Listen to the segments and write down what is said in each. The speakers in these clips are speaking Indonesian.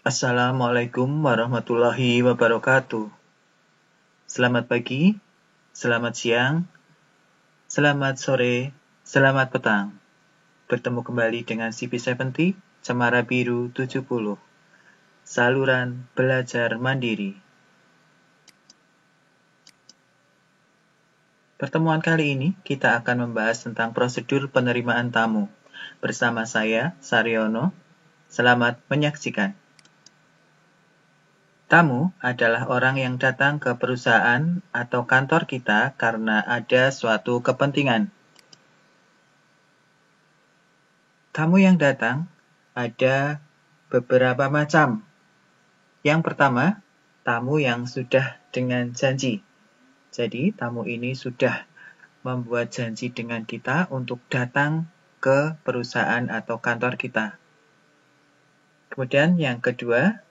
Assalamualaikum warahmatullahi wabarakatuh. Selamat pagi, selamat siang, selamat sore, selamat petang. Bertemu kembali dengan CP70 Cemara Biru 70. Saluran belajar mandiri. Pertemuan kali ini kita akan membahas tentang prosedur penerimaan tamu. Bersama saya, Saryono. Selamat menyaksikan. Tamu adalah orang yang datang ke perusahaan atau kantor kita karena ada suatu kepentingan. Tamu yang datang ada beberapa macam. Yang pertama, tamu yang sudah dengan janji. Jadi, tamu ini sudah membuat janji dengan kita untuk datang ke perusahaan atau kantor kita. Kemudian yang kedua,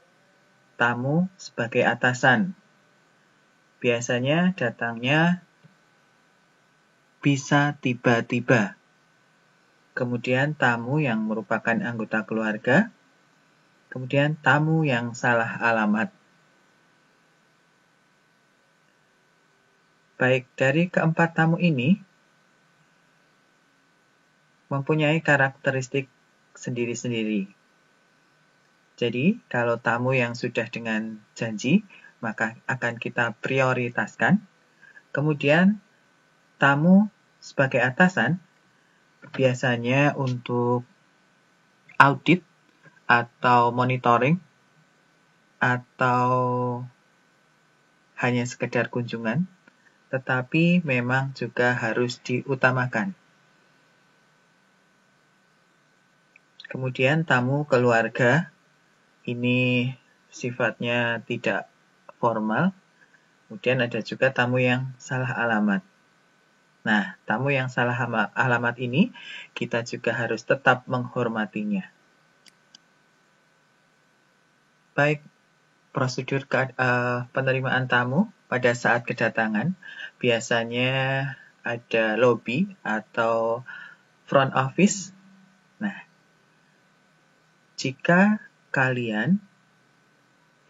tamu sebagai atasan. Biasanya datangnya bisa tiba-tiba. Kemudian tamu yang merupakan anggota keluarga. Kemudian tamu yang salah alamat. Baik, dari keempat tamu ini mempunyai karakteristik sendiri-sendiri. Jadi, kalau tamu yang sudah dengan janji, maka akan kita prioritaskan. Kemudian, tamu sebagai atasan biasanya untuk audit atau monitoring atau hanya sekedar kunjungan, tetapi memang juga harus diutamakan. Kemudian tamu keluarga ini sifatnya tidak formal. Kemudian ada juga tamu yang salah alamat. Nah, tamu yang salah alamat ini kita juga harus tetap menghormatinya. Baik, prosedur penerimaan tamu pada saat kedatangan biasanya ada lobby atau front office. Nah, jika kalian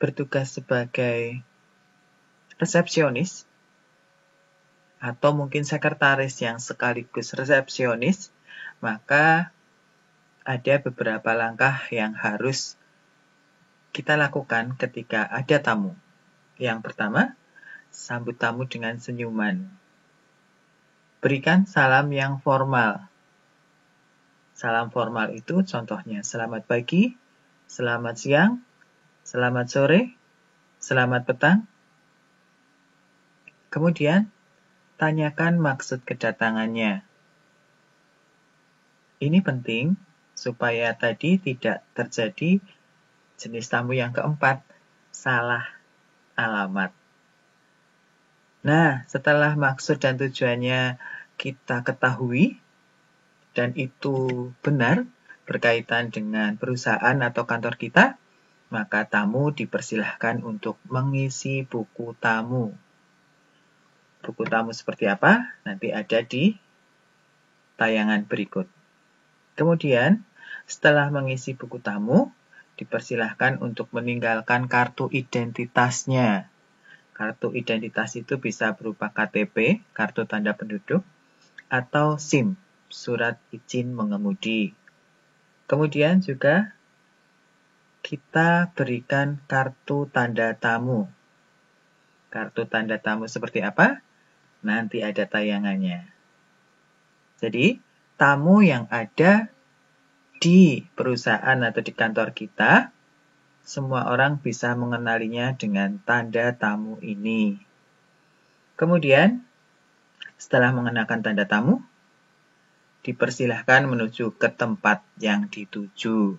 bertugas sebagai resepsionis atau mungkin sekretaris yang sekaligus resepsionis, maka ada beberapa langkah yang harus kita lakukan ketika ada tamu. Yang pertama, sambut tamu dengan senyuman. Berikan salam yang formal. Salam formal itu contohnya selamat pagi, selamat siang, selamat sore, selamat petang. Kemudian, tanyakan maksud kedatangannya. Ini penting supaya tadi tidak terjadi jenis tamu yang keempat, salah alamat. Nah, setelah maksud dan tujuannya kita ketahui, dan itu benar berkaitan dengan perusahaan atau kantor kita, maka tamu dipersilahkan untuk mengisi buku tamu. Buku tamu seperti apa? Nanti ada di tayangan berikut. Kemudian, setelah mengisi buku tamu, dipersilahkan untuk meninggalkan kartu identitasnya. Kartu identitas itu bisa berupa KTP, kartu tanda penduduk, atau SIM, surat izin mengemudi. Kemudian juga kita berikan kartu tanda tamu. Kartu tanda tamu seperti apa? Nanti ada tayangannya. Jadi, tamu yang ada di perusahaan atau di kantor kita, semua orang bisa mengenalinya dengan tanda tamu ini. Kemudian, setelah mengenakan tanda tamu, dipersilahkan menuju ke tempat yang dituju.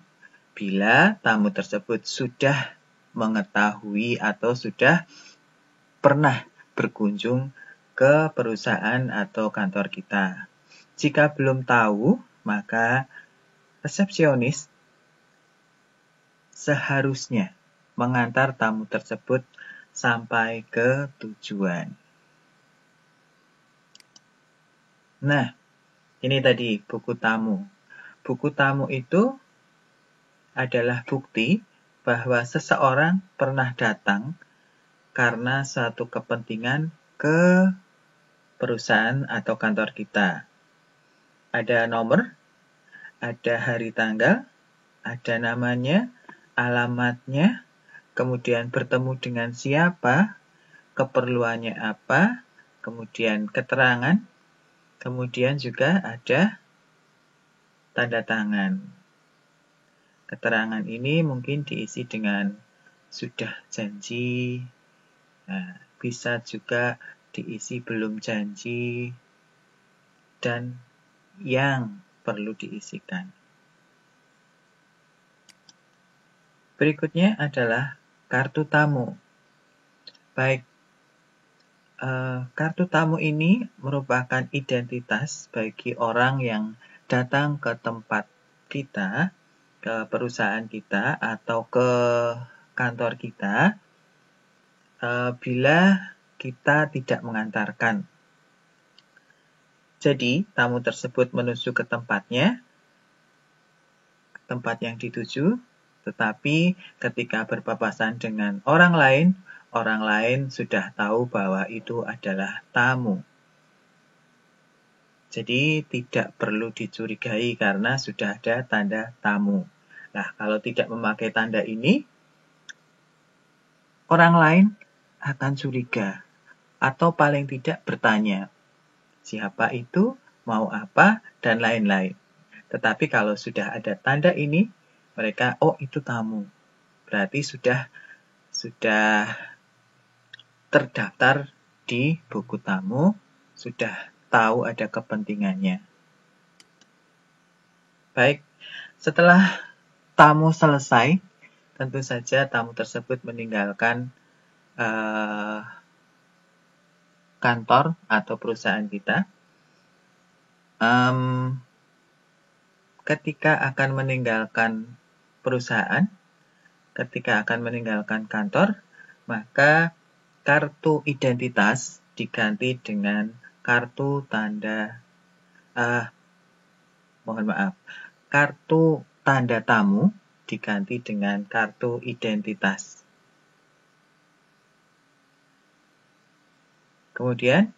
Bila tamu tersebut sudah mengetahui atau sudah pernah berkunjung ke perusahaan atau kantor kita. Jika belum tahu, maka resepsionis seharusnya mengantar tamu tersebut sampai ke tujuan. Nah, ini tadi buku tamu. Buku tamu itu adalah bukti bahwa seseorang pernah datang karena suatu kepentingan ke perusahaan atau kantor kita. Ada nomor, ada hari tanggal, ada namanya, alamatnya, kemudian bertemu dengan siapa, keperluannya apa, kemudian keterangan, kemudian juga ada tanda tangan. Keterangan ini mungkin diisi dengan sudah janji, bisa juga diisi belum janji, dan yang perlu diisikan. Berikutnya adalah kartu tamu. Baik, kartu tamu ini merupakan identitas bagi orang yang datang ke tempat kita, ke perusahaan kita, atau ke kantor kita, bila kita tidak mengantarkan. Jadi, tamu tersebut menuju ke tempatnya, tempat yang dituju, tetapi ketika berpapasan dengan orang lain sudah tahu bahwa itu adalah tamu. Jadi tidak perlu dicurigai karena sudah ada tanda tamu. Nah, kalau tidak memakai tanda ini, orang lain akan curiga atau paling tidak bertanya, siapa itu, mau apa, dan lain-lain. Tetapi kalau sudah ada tanda ini, mereka, oh itu tamu. Berarti sudah terdaftar di buku tamu, sudah tahu ada kepentingannya. Baik, setelah tamu selesai, tentu saja tamu tersebut meninggalkan kantor atau perusahaan kita. Ketika akan meninggalkan perusahaan, ketika akan meninggalkan kantor, maka kartu identitas diganti dengan kartu tanda, kartu tanda tamu diganti dengan kartu identitas. Kemudian,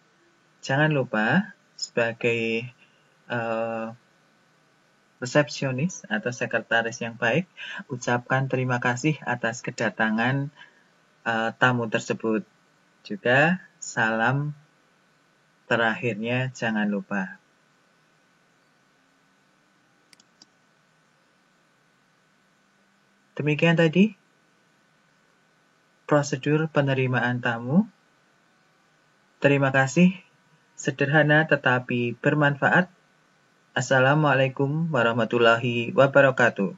jangan lupa sebagai resepsionis atau sekretaris yang baik, ucapkan terima kasih atas kedatangan tamu tersebut. Juga salam terakhirnya jangan lupa. Demikian tadi prosedur penerimaan tamu. Terima kasih, sederhana tetapi bermanfaat. Assalamualaikum warahmatullahi wabarakatuh.